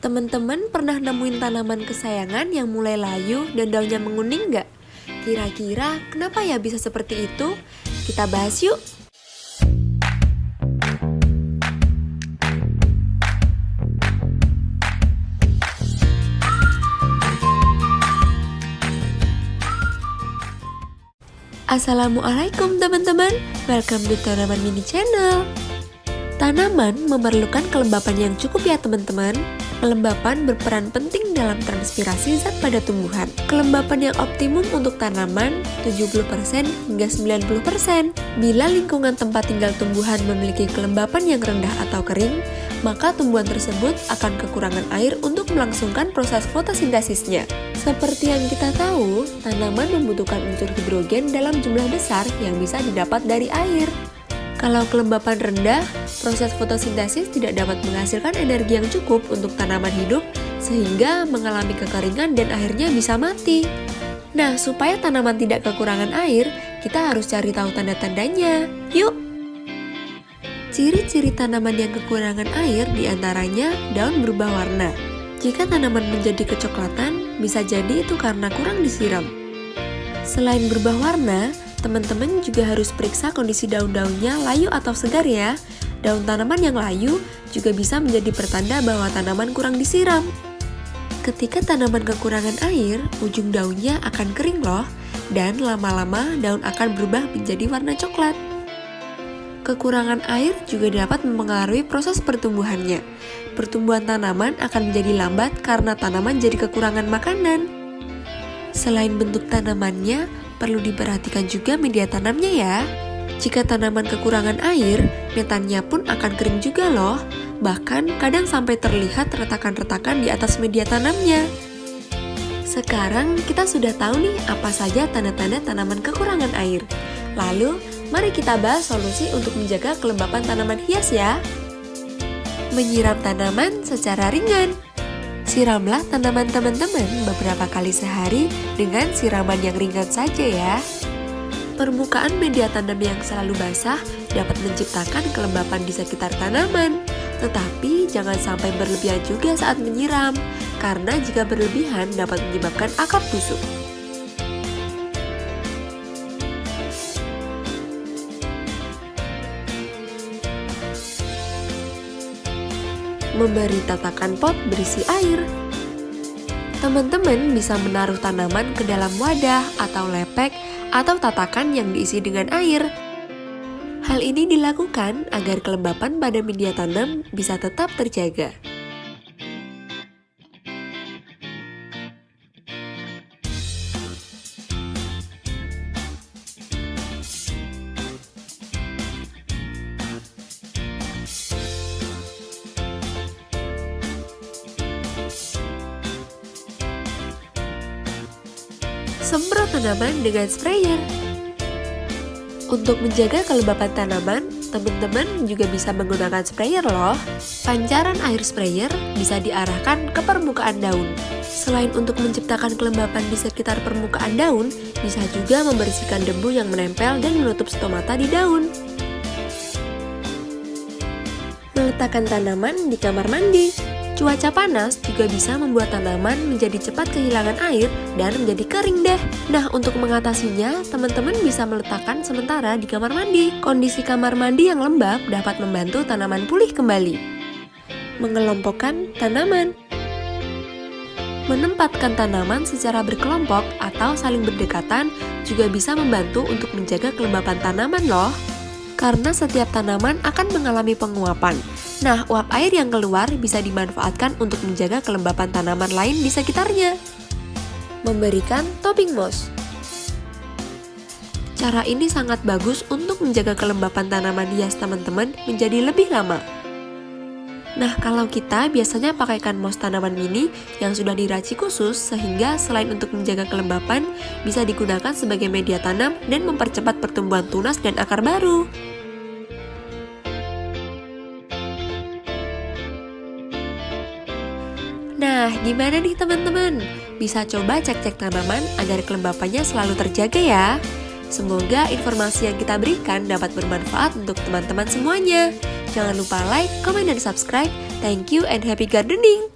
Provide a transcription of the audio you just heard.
Teman-teman pernah nemuin tanaman kesayangan yang mulai layu dan daunnya menguning nggak? Kira-kira kenapa ya bisa seperti itu? Kita bahas yuk! Assalamualaikum teman-teman, welcome to Tanaman Mini Channel. Tanaman memerlukan kelembapan yang cukup ya teman-teman. Kelembapan berperan penting dalam transpirasi zat pada tumbuhan. Kelembapan yang optimum untuk tanaman 70% hingga 90%. Bila lingkungan tempat tinggal tumbuhan memiliki kelembapan yang rendah atau kering, maka tumbuhan tersebut akan kekurangan air untuk melangsungkan proses fotosintesisnya. Seperti yang kita tahu, tanaman membutuhkan unsur hidrogen dalam jumlah besar yang bisa didapat dari air. Kalau kelembapan rendah, proses fotosintesis tidak dapat menghasilkan energi yang cukup untuk tanaman hidup sehingga mengalami kekeringan dan akhirnya bisa mati. Nah, supaya tanaman tidak kekurangan air, kita harus cari tahu tanda-tandanya. Yuk! Ciri-ciri tanaman yang kekurangan air diantaranya daun berubah warna. Jika tanaman menjadi kecoklatan, bisa jadi itu karena kurang disiram. Selain berubah warna, teman-teman juga harus periksa kondisi daun-daunnya layu atau segar ya. Daun tanaman yang layu juga bisa menjadi pertanda bahwa tanaman kurang disiram. Ketika tanaman kekurangan air, ujung daunnya akan kering loh, dan lama-lama daun akan berubah menjadi warna coklat. Kekurangan air juga dapat mempengaruhi proses pertumbuhannya. Pertumbuhan tanaman akan menjadi lambat karena tanaman jadi kekurangan makanan. Selain bentuk tanamannya, perlu diperhatikan juga media tanamnya ya. Jika tanaman kekurangan air, metannya pun akan kering juga loh. Bahkan kadang sampai terlihat retakan-retakan di atas media tanamnya. Sekarang kita sudah tahu nih apa saja tanda-tanda tanaman kekurangan air. Lalu, mari kita bahas solusi untuk menjaga kelembapan tanaman hias ya. Menyiram tanaman secara ringan. Siramlah tanaman teman-teman beberapa kali sehari dengan siraman yang ringan saja ya. Permukaan media tanam yang selalu basah dapat menciptakan kelembapan di sekitar tanaman. Tetapi jangan sampai berlebihan juga saat menyiram, karena jika berlebihan dapat menyebabkan akar busuk. Memberi tatakan pot berisi air. Teman-teman bisa menaruh tanaman ke dalam wadah atau lepek atau tatakan yang diisi dengan air. Hal ini dilakukan agar kelembapan pada media tanam bisa tetap terjaga. Semprot tanaman dengan sprayer. Untuk menjaga kelembapan tanaman, teman-teman juga bisa menggunakan sprayer loh. Pancaran air sprayer bisa diarahkan ke permukaan daun. Selain untuk menciptakan kelembapan di sekitar permukaan daun, bisa juga membersihkan debu yang menempel dan menutup stomata di daun. Meletakkan tanaman di kamar mandi. Cuaca panas juga bisa membuat tanaman menjadi cepat kehilangan air dan menjadi kering deh. Nah, untuk mengatasinya, teman-teman bisa meletakkan sementara di kamar mandi. Kondisi kamar mandi yang lembab dapat membantu tanaman pulih kembali. Mengelompokkan tanaman. Menempatkan tanaman secara berkelompok atau saling berdekatan juga bisa membantu untuk menjaga kelembapan tanaman loh. Karena setiap tanaman akan mengalami penguapan. Nah, uap air yang keluar bisa dimanfaatkan untuk menjaga kelembapan tanaman lain di sekitarnya. Memberikan topping moss. Cara ini sangat bagus untuk menjaga kelembapan tanaman hias teman-teman menjadi lebih lama. Nah, kalau kita biasanya pakaikan moss tanaman mini yang sudah diracik khusus sehingga selain untuk menjaga kelembapan, bisa digunakan sebagai media tanam dan mempercepat pertumbuhan tunas dan akar baru. Nah, gimana nih teman-teman? Bisa coba cek-cek tanaman agar kelembapannya selalu terjaga ya. Semoga informasi yang kita berikan dapat bermanfaat untuk teman-teman semuanya. Jangan lupa like, comment, dan subscribe. Thank you and happy gardening!